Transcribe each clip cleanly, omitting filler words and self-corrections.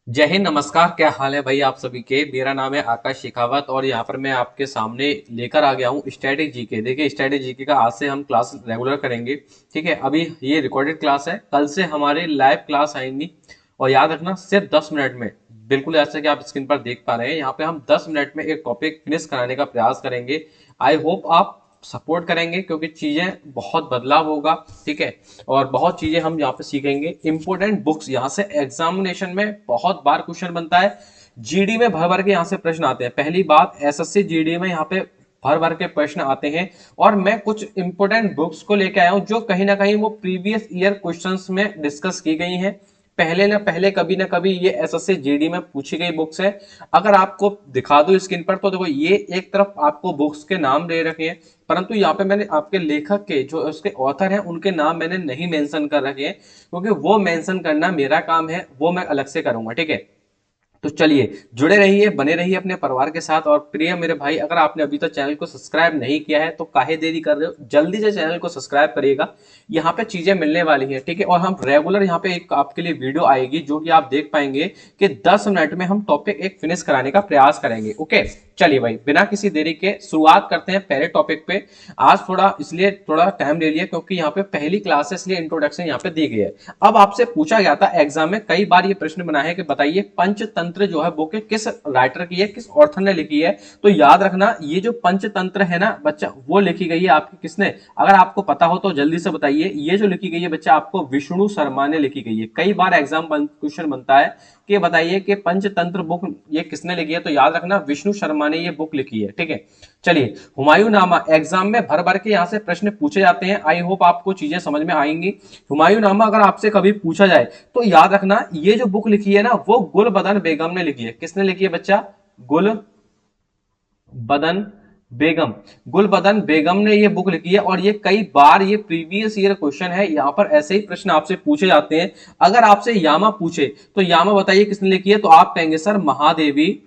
जय हिंद, नमस्कार। क्या हाल है भाई आप सभी के। मेरा नाम है आकाश शेखावत और यहाँ पर मैं आपके सामने लेकर आ गया हूँ स्टैटिक जीके। देखिए, स्टैटिक जीके का आज से हम क्लास रेगुलर करेंगे। ठीक है, अभी ये रिकॉर्डेड क्लास है, कल से हमारे लाइव क्लास आएंगी। और याद रखना, सिर्फ 10 मिनट में, बिल्कुल ऐसे कि आप स्क्रीन पर देख पा रहे हैं, यहाँ पे हम 10 मिनट में एक टॉपिक फिनिश कराने का प्रयास करेंगे। आई होप आप सपोर्ट करेंगे क्योंकि चीजें बहुत बदलाव होगा। ठीक है, और बहुत चीजें हम यहाँ पे सीखेंगे। इंपोर्टेंट बुक्स यहाँ से एग्जामिनेशन में बहुत बार क्वेश्चन बनता है। जीडी में भर भर के यहाँ से प्रश्न आते हैं। पहली बात, एसएससी जीडी में यहाँ पे भर भर के प्रश्न आते हैं। और मैं कुछ इंपोर्टेंट बुक्स को लेके आया हूं जो कहीं ना कहीं वो प्रीवियस ईयर क्वेश्चंस में डिस्कस की गई हैं। पहले ना पहले, कभी ना कभी ये एसएससी जीडी में पूछी गई बुक्स है। अगर आपको दिखा दो स्क्रीन पर तो देखो, ये एक तरफ आपको बुक्स के नाम दे रखे हैं, परंतु यहाँ पे मैंने आपके लेखक के जो उसके ऑथर हैं उनके नाम मैंने नहीं मेंशन कर रखे हैं, क्योंकि वो मेंशन करना मेरा काम है, वो मैं अलग से करूंगा। ठीक है, तो चलिए जुड़े रहिए, बने रहिए अपने परिवार के साथ। और प्रिय मेरे भाई, अगर आपने अभी तक चैनल को सब्सक्राइब नहीं किया है तो काहे देरी कर रहे हो, जल्दी से चैनल को सब्सक्राइब करिएगा। यहाँ पे चीजें मिलने वाली है। ठीक है, और हम रेगुलर यहाँ पे एक आपके लिए वीडियो आएगी जो कि आप देख पाएंगे कि 10 मिनट में हम टॉपिक एक फिनिश कराने का प्रयास करेंगे। ओके, चलिए भाई, बिना किसी देरी के शुरुआत करते हैं पहले टॉपिक पे। आज थोड़ा टाइम ले लिया क्योंकि यहाँ पे पहली क्लास है, इसलिए इंट्रोडक्शन यहाँ पे दी गई है। अब आपसे पूछा गया था एग्जाम में, कई बार ये प्रश्न बना है कि बताइए पंचतंत्र जो है बुक किस राइटर की है, किस ऑथर ने लिखी है। तो याद रखना, ये जो पंचतंत्र है ना बच्चा, वो लिखी गई है आपकी किसने, अगर आपको पता हो तो जल्दी से बताइए। ये जो लिखी गई है बच्चा, आपको विष्णु शर्मा ने लिखी गई है। कई बार एग्जाम क्वेश्चन बनता है कि बताइए कि पंचतंत्र बुक ये किसने लिखी है, तो याद रखना विष्णु शर्मा ने ये बुक लिखी है। ठीक है, चलिए, हुमायूं नामा एग्जाम में भर भर के यहाँ से प्रश्न पूछे जाते हैं। आई होप आपको चीजें समझ में आएंगी। हुमायूं नामा अगर आपसे कभी पूछा जाए तो याद रखना, ये जो बुक लिखी है ना वो गुलबदन बेगम ने लिखी है। किसने लिखी है बच्चा? गुलबदन बेगम। गुलबदन बेगम ने ये बुक लिखी है। और ये कई बार ये प्रीवियस ईयर क्वेश्चन है, यहाँ पर ऐसे ही प्रश्न आपसे पूछे जाते हैं। अगर आपसे यामा पूछे तो यामा बताइए किसने लिखी है, तो आप कहेंगे सर महादेवी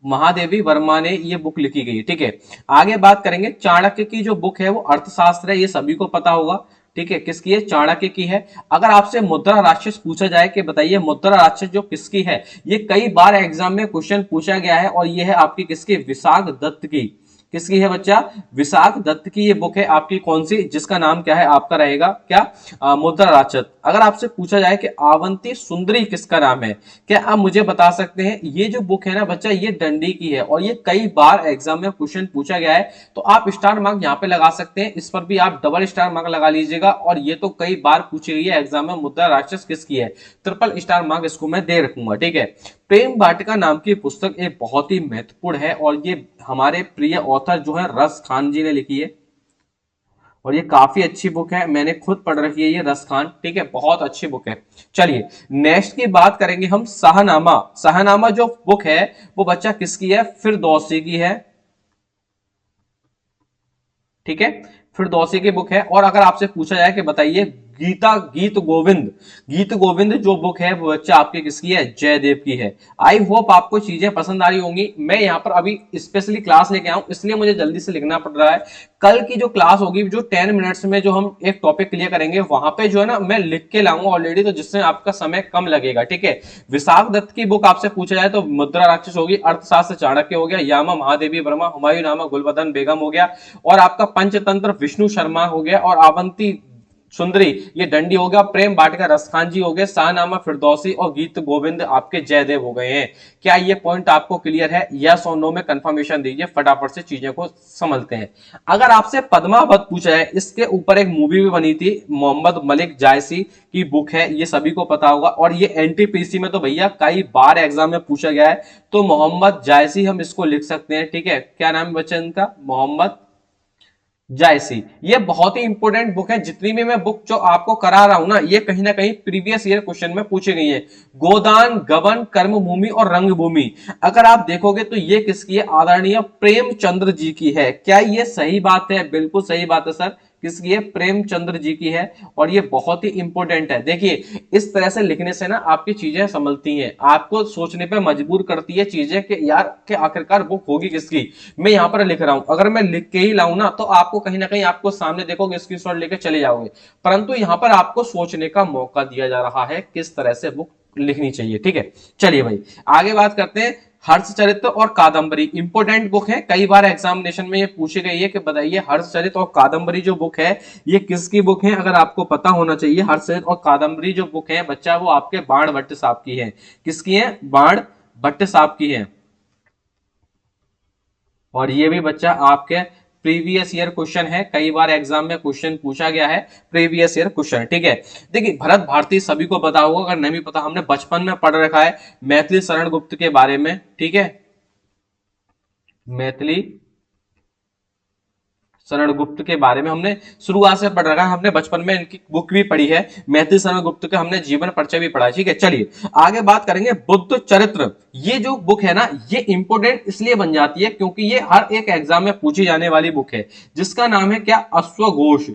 महादेवी वर्मा ने ये बुक लिखी गई है। ठीक है, आगे बात करेंगे चाणक्य की जो बुक है वो अर्थशास्त्र है, ये सभी को पता होगा। ठीक है, किसकी है? चाणक्य की है। अगर आपसे मुद्रा राक्षस पूछा जाए कि बताइए मुद्रा राक्षस जो किसकी है, ये कई बार एग्जाम में क्वेश्चन पूछा गया है और ये है आपकी किसकी? विशाख दत्त की। किसकी है बच्चा? विशाख दत्त की ये बुक है आपकी। कौन सी? जिसका नाम क्या है आपका रहेगा क्या? मुद्रा राक्षस। अगर आपसे पूछा जाए कि आवंती सुंदरी किसका नाम है, क्या आप मुझे बता सकते हैं? ये जो बुक है ना बच्चा, ये डंडी की है और ये कई बार एग्जाम में क्वेश्चन पूछा गया है। तो आप स्टार मार्क यहाँ पे लगा सकते हैं, इस पर भी आप डबल स्टार मार्क लगा लीजिएगा। और ये तो कई बार पूछी गई है एग्जाम में, मुद्रा राक्षस किसकी है, ट्रिपल स्टार मार्क इसको मैं दे रखूंगा। ठीक है, प्रेम वाटिका नाम की पुस्तक एक बहुत ही महत्वपूर्ण है और ये हमारे प्रिय ऑथर जो है रस खान जी ने लिखी है। और ये काफी अच्छी बुक है, मैंने खुद पढ़ रखी है ये रस खान। ठीक है, बहुत अच्छी बुक है। चलिए, नेक्स्ट की बात करेंगे हम, शाहनामा। शाहनामा जो बुक है वो बच्चा किसकी है? फिरदौसी की है। ठीक है, फिरदौसी की बुक है। और अगर आपसे पूछा जाए कि बताइए गीत गोविंद जो बुक है वो बच्चा आपकी किसकी है? जयदेव की है। आई होप आपको चीजें पसंद आ रही होंगी। मैं यहाँ पर अभी स्पेशली क्लास लेके आऊं, इसलिए मुझे जल्दी से लिखना पड़ रहा है। कल की जो क्लास होगी, जो 10 मिनट्स में जो हम एक टॉपिक क्लियर करेंगे, वहां पे जो है ना मैं लिख के लाऊंगा ऑलरेडी, तो जिससे आपका समय कम लगेगा। ठीक है, विशाख दत्त की बुक आपसे पूछा जाए तो मुद्रा राक्षस होगी, अर्थशास्त्र चाणक्य हो गया, यामा महादेवी वर्मा, हुमायूं नामा गुलबदन बेगम हो गया, और आपका पंचतंत्र विष्णु शर्मा हो गया, और आवंती सुंदरी ये डंडी हो गया, प्रेम वाटिका रसखान जी हो गए, शाहनामा फिरदौसी और गीत गोविंद आपके जयदेव हो गए हैं। क्या ये पॉइंट आपको क्लियर है? यस और नो में कंफर्मेशन दीजिए, फटाफट से चीजें को समझते हैं। अगर आपसे पद्मावत पूछा है, इसके ऊपर एक मूवी भी बनी थी, मोहम्मद मलिक जायसी की बुक है, ये सभी को पता होगा। और ये एनटीपीसी में तो भैया कई बार एग्जाम में पूछा गया है, तो मोहम्मद जायसी हम इसको लिख सकते हैं। ठीक है, क्या नाम है बच्चे इनका? मोहम्मद जायसी। ये बहुत ही इंपॉर्टेंट बुक है, जितनी भी मैं बुक जो आपको करा रहा हूं ना, ये कहीं ना कहीं प्रीवियस ईयर क्वेश्चन में पूछी गई है। गोदान, गबन, कर्म भूमि और रंग भूमि, अगर आप देखोगे तो ये किसकी है? आदरणीय प्रेमचंद्र जी की है। क्या ये सही बात है? बिल्कुल सही बात है सर। किसकी है? प्रेमचंद्र जी की है। और ये बहुत ही इंपॉर्टेंट है। देखिए, इस तरह से लिखने से ना आपकी चीजें संभलती हैं, आपको सोचने पे मजबूर करती है चीजें कि यार के आखिरकार बुक होगी किसकी। मैं यहां पर लिख रहा हूं, अगर मैं लिख के ही लाऊं ना तो आपको कहीं ना कहीं आपको सामने देखोगे, स्क्रीनशॉट लेके चले जाओगे, परंतु यहां पर आपको सोचने का मौका दिया जा रहा है किस तरह से बुक लिखनी चाहिए। ठीक है, चलिए भाई आगे बात करते हैं। हर्षचरित और कादंबरी इंपोर्टेंट बुक है, कई बार एग्जामिनेशन में ये पूछी गई है कि बताइए हर्षचरित और कादंबरी जो बुक है ये किसकी बुक है। अगर आपको पता होना चाहिए, हर्षचरित और कादंबरी जो बुक है बच्चा वो आपके बाण भट्ट साहब की है। किसकी है? बाण भट्ट साहब की है। और ये भी बच्चा आपके प्रीवियस ईयर क्वेश्चन है, कई बार एग्जाम में क्वेश्चन पूछा गया है, प्रीवियस ईयर क्वेश्चन। ठीक है, देखिए भरत भारती सभी को पता होगा, अगर नहीं पता हमने बचपन में पढ़ रखा है मैथिली शरण गुप्त के बारे में। ठीक है, मैथिली शरण गुप्त के बारे में हमने शुरुआत से पढ़ रखा है, हमने बचपन में इनकी बुक भी पढ़ी है, मैथिली शरण गुप्त का हमने जीवन परिचय भी पढ़ा है। ठीक है, चलिए आगे बात करेंगे। बुद्ध चरित्र, ये जो बुक है ना ये इंपोर्टेंट इसलिए बन जाती है क्योंकि ये हर एक एग्जाम में पूछी जाने वाली बुक है, जिसका नाम है क्या? अश्वघोष।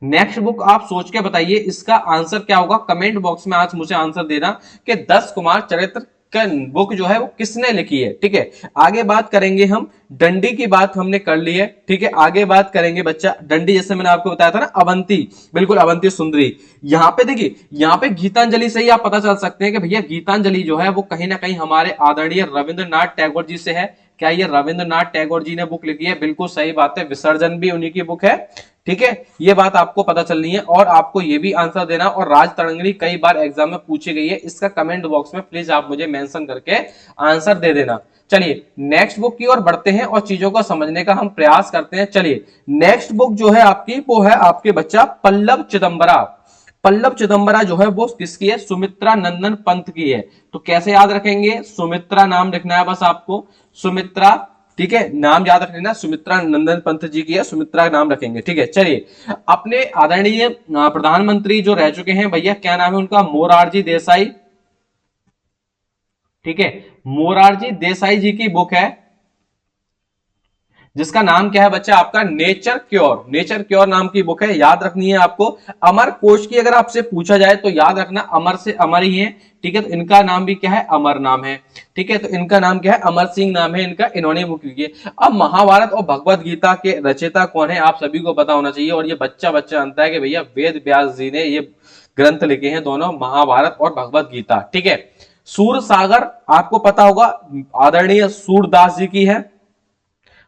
नेक्स्ट बुक आप सोच के बताइए इसका आंसर क्या होगा, कमेंट बॉक्स में आज मुझे आंसर देना कि 10 कुमार चरित्र का बुक जो है वो किसने लिखी है। ठीक है, आगे बात करेंगे हम डंडी की, बात हमने कर ली है। ठीक है, आगे बात करेंगे बच्चा डंडी, जैसे मैंने आपको बताया था ना अवंती, बिल्कुल अवंती सुंदरी। यहाँ पे देखिए, यहाँ पे गीतांजलि से ही आप पता चल सकते हैं कि भैया गीतांजलि जो है वो कहीं ना कहीं हमारे आदरणीय रविंद्रनाथ टैगोर जी से है। क्या ये रविंद्रनाथ टैगोर जी ने बुक लिखी है? बिल्कुल सही बात है, विसर्जन भी उन्हीं की बुक है। ठीक है, ये बात आपको पता चलनी है और आपको ये भी आंसर देना। और राज तरंगिणी कई बार एग्जाम में पूछी गई है, इसका कमेंट बॉक्स में प्लीज आप मुझे मेंशन करके आंसर दे देना। चलिए नेक्स्ट बुक की ओर बढ़ते हैं और चीजों को समझने का हम प्रयास करते हैं। चलिए नेक्स्ट बुक जो है आपकी वो है आपके बच्चा पल्लव चिदंबरा। पल्लव चिदंबरा जो है वो किसकी है? सुमित्रा नंदन पंत की है। तो कैसे याद रखेंगे? सुमित्रा नाम लिखना है बस आपको, सुमित्रा। ठीक है, नाम याद रख लेना, सुमित्रा नंदन पंत जी की है, सुमित्रा नाम रखेंगे। ठीक है, चलिए अपने आदरणीय प्रधानमंत्री जो रह चुके हैं भैया, क्या नाम है उनका? मोरारजी देसाई। ठीक है, मोरारजी देसाई जी की बुक है जिसका नाम क्या है बच्चा आपका? Nature cure. नेचर क्योर नाम की बुक है, याद रखनी है आपको। अमर कोश की अगर आपसे पूछा जाए तो याद रखना अमर से अमर ही है। ठीक है, तो इनका नाम भी क्या है? अमर नाम है। ठीक है, तो इनका नाम क्या है? अमर सिंह नाम है इनका, इन्होंने बुक लिखी है। अब महाभारत और भगवत गीता के रचयिता कौन है आप सभी को पता होना चाहिए। और ये बच्चा जानता है कि भैया वेद व्यास जी ने ये ग्रंथ लिखे हैं दोनों, महाभारत और भगवत गीता। ठीक है, सूर सागर आपको पता होगा, आदरणीय सूरदास जी की है।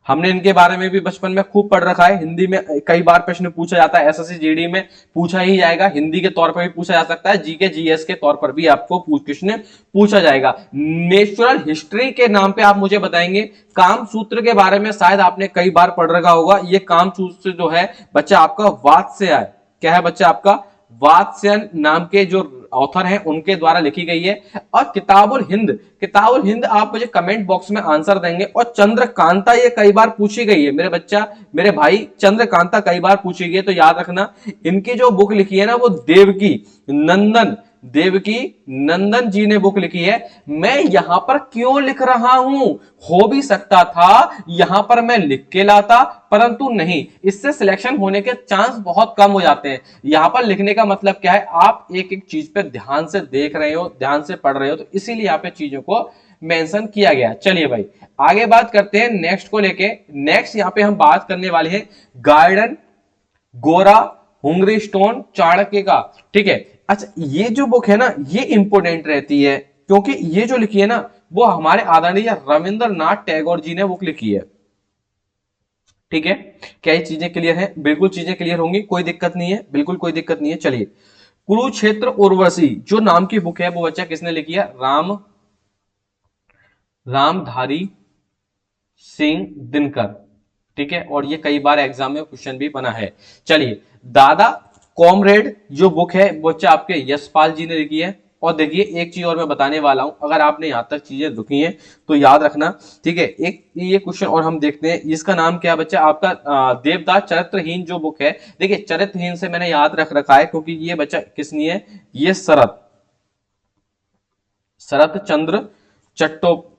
हमने इनके बारे में भी बचपन में खूब पढ़ रखा है, हिंदी में कई बार प्रश्न पूछा जाता है, एसएससी जीडी में पूछा ही जाएगा, हिंदी के तौर पर भी पूछा जा सकता है, जीके जीएस के तौर पर भी आपको प्रश्न पूछा जाएगा। नेचुरल हिस्ट्री के नाम पे आप मुझे बताएंगे। कामसूत्र के बारे में शायद आपने कई बार पढ़ रखा होगा, ये कामसूत्र जो है बच्चा आपका वात्स्य है। क्या है बच्चा आपका? वात्स्यन नाम के जो ऑथर हैं उनके द्वारा लिखी गई है। और किताबुल हिंद, किताबुल हिंद आप मुझे कमेंट बॉक्स में आंसर देंगे। और चंद्रकांता ये कई बार पूछी गई है मेरे बच्चा, मेरे भाई, चंद्रकांता कई बार पूछी गई है, तो याद रखना इनकी जो बुक लिखी है ना वो देवकी नंदन, देवकी नंदन जी ने बुक लिखी है। मैं यहां पर क्यों लिख रहा हूं? हो भी सकता था यहां पर मैं लिख के लाता, परंतु नहीं, इससे सिलेक्शन होने के चांस बहुत कम हो जाते हैं। यहां पर लिखने का मतलब क्या है? आप एक एक चीज पे ध्यान से देख रहे हो, ध्यान से पढ़ रहे हो, तो इसीलिए यहां पे चीजों को मेंशन किया गया। चलिए भाई आगे बात करते हैं नेक्स्ट को लेके। नेक्स्ट यहां पे हम बात करने वाले हैं गार्डन गोरा हुंगरी स्टोन चाणक्य का। ठीक है, अच्छा ये जो बुक है ना ये इंपोर्टेंट रहती है क्योंकि ये जो लिखी है ना वो हमारे आदरणीय रविंद्रनाथ टैगोर जी ने बुक लिखी है। ठीक है, क्या ये चीजें क्लियर है? बिल्कुल चीजें क्लियर होंगी, कोई दिक्कत नहीं है, बिल्कुल कोई दिक्कत नहीं है। चलिए कुरुक्षेत्र उर्वशी जो नाम की बुक है वो बच्चा किसने लिखी है? रामधारी सिंह दिनकर। ठीक है, और ये कई बार एग्जाम में क्वेश्चन भी बना है। चलिए दादा कॉमरेड जो बुक है बच्चा आपके यशपाल जी ने लिखी है। और देखिए एक चीज और मैं बताने वाला हूं, अगर आपने यहां तक चीजें लिखी हैं तो याद रखना। ठीक है, एक ये क्वेश्चन और हम देखते हैं, इसका नाम क्या है बच्चा आपका? देवदास चरित्रहीन जो बुक है। देखिए चरित्रहीन से मैंने याद रख रखा है क्योंकि ये बच्चा किसनी है? ये शरत चंद्र चट्टोपाध्याय,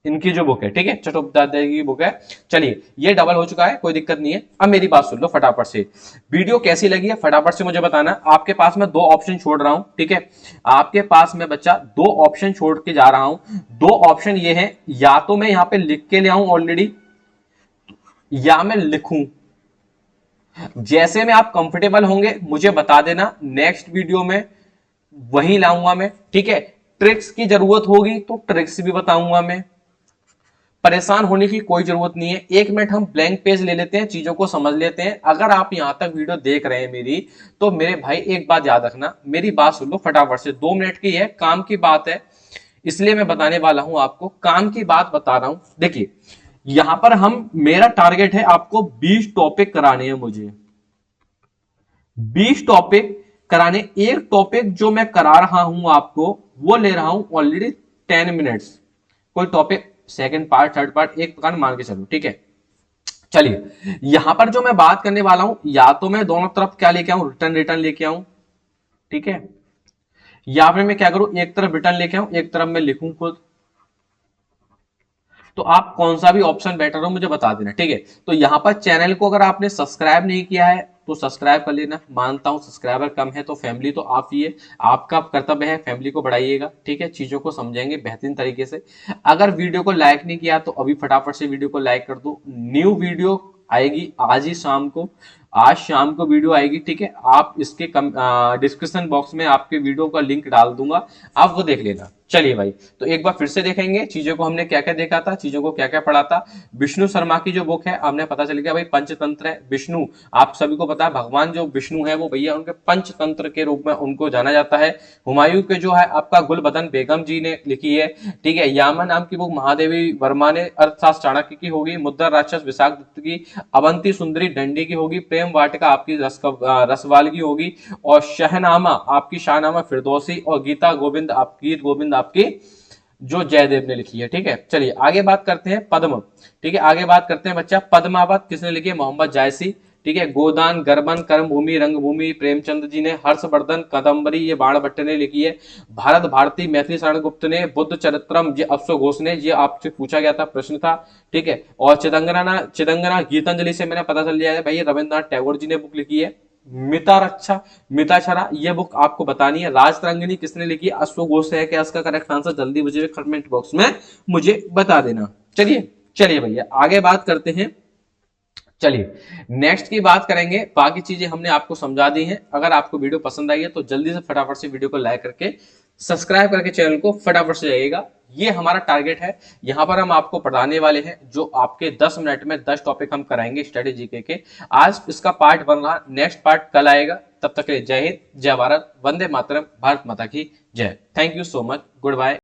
इनकी जो बुक है। ठीक है, चट्टोपाध्याय की बुक है। चलिए ये डबल हो चुका है, कोई दिक्कत नहीं है। अब मेरी बात सुन लो फटाफट से, वीडियो कैसी लगी है फटाफट से मुझे बताना। आपके पास मैं 2 ऑप्शन छोड़ रहा हूं। ठीक है, आपके पास मैं बच्चा 2 ऑप्शन छोड़ के जा रहा हूं। 2 ऑप्शन ये हैं, या तो मैं यहां पे लिख के ले आऊं ऑलरेडी, या मैं लिखूं। जैसे में आप कंफर्टेबल होंगे मुझे बता देना, नेक्स्ट वीडियो में वही लाऊंगा मैं, ठीक है। ट्रिक्स की जरूरत होगी तो ट्रिक्स भी बताऊंगा मैं, परेशान होने की कोई जरूरत नहीं है। 1 मिनट हम ब्लैंक पेज ले लेते हैं, चीजों को समझ लेते हैं। अगर आप यहां तक वीडियो देख रहे हैं मेरी, तो मेरे भाई एक बात याद रखना, मेरी बात सुन लो फटाफट से, 2 मिनट की है, काम की बात है, इसलिए मैं बताने वाला हूं आपको, काम की बात बता रहा हूं। देखिए यहां पर हम, मेरा टारगेट है आपको 20 टॉपिक कराने हैं मुझे, 20 टॉपिक कराने। एक टॉपिक जो मैं करा रहा हूं आपको, वो ले रहा हूं ऑलरेडी 10 मिनट्स। कोई topic second part third part एक प्रकार मान के चलो, ठीक है। चलिए यहां पर जो मैं बात करने वाला हूं, या तो मैं दोनों तरफ क्या लेके आऊं, रिटर्न रिटर्न लेके आऊं, ठीक है, या फिर मैं क्या करूं, एक तरफ रिटर्न लेके आऊं, एक तरफ मैं लिखूं खुद। तो आप कौन सा भी ऑप्शन बेटर हो मुझे बता देना, ठीक है। तो यहां पर चैनल को अगर आपने सब्सक्राइब नहीं किया है तो सब्सक्राइब कर लेना। मानता हूं सब्सक्राइबर कम है तो फैमिली तो आप ही है, आपका कर्तव्य है फैमिली को बढ़ाइएगा, ठीक है, चीजों को समझेंगे बेहतरीन तरीके से। अगर वीडियो को लाइक नहीं किया तो अभी फटाफट से वीडियो को लाइक कर दो। न्यू वीडियो आएगी आज ही शाम को, आज शाम को वीडियो आएगी, ठीक है। आप इसके डिस्क्रिप्शन बॉक्स में आपके वीडियो का लिंक डाल दूंगा, आप वो देख लेना। चलिए भाई, तो एक बार फिर से देखेंगे चीजों को, हमने क्या क्या देखा था, चीजों को क्या क्या पढ़ा था। विष्णु शर्मा की जो बुक है, आपने पता चल गया भाई पंचतंत्र है। विष्णु, आप सभी को पता है भगवान जो विष्णु है वो भैया उनके पंचतंत्र के रूप में उनको जाना जाता है। हुमायूं के जो है आपका गुलबदन बेगम जी ने लिखी है, ठीक है। यामा नाम की बुक महादेवी वर्मा ने अर्थशास्त्र चाणक्य की होगी, मुद्रा राक्षस विशाख दत्त की, अवंती सुंदरी डंडी की होगी, प्रेम वाटिका आपकी रसवाल की होगी, और शहनामा आपकी शाहनामा फिरदौसी, और गीता गोविंद गीत गोविंद आपकी जो जयदेव ने लिखी है, ठीक है। चलिए आगे बात करते हैं पद्म, ठीक है, आगे बात करते हैं बच्चा पद्मावत किसने लिखी है, मोहम्मद जायसी, ठीक है। गोदान गरबन कर्मभूमि रंगभूमि प्रेमचंद जी ने, हर्षवर्धन कदम्बरी ये बाण भट्ट ने लिखी है, भारत भारती मैथिली शरण गुप्त ने, बुद्ध चरित्रम ये अश्व घोष ने, ये आपसे पूछा गया था प्रश्न था, ठीक है। और चिदंगना गीतांजलि से मैंने पता चल गया है भाई रविंद्रनाथ टैगोर जी ने बुक लिखी है। मिता रक्षा मिताक्षरा ये बुक आपको बतानी है। राज तरंगिणी किसने लिखी है, अश्व घोष है क्या इसका करेक्ट आंसर, जल्दी मुझे कमेंट बॉक्स में मुझे बता देना। चलिए चलिए भैया आगे बात करते हैं। चलिए नेक्स्ट की बात करेंगे, बाकी चीजें हमने आपको समझा दी हैं। अगर आपको वीडियो पसंद आई है तो जल्दी से फटाफट से वीडियो को लाइक करके सब्सक्राइब करके चैनल को फटाफट से जाइएगा। ये हमारा टारगेट है, यहां पर हम आपको पढ़ाने वाले हैं जो आपके 10 मिनट में 10 टॉपिक हम कराएंगे स्टडी जीके के। आज इसका पार्ट बन रहा, नेक्स्ट पार्ट कल आएगा। तब तक के लिए जय हिंद, जय भारत, वंदे मातरम, भारत माता की जय। Thank you so much, good bye.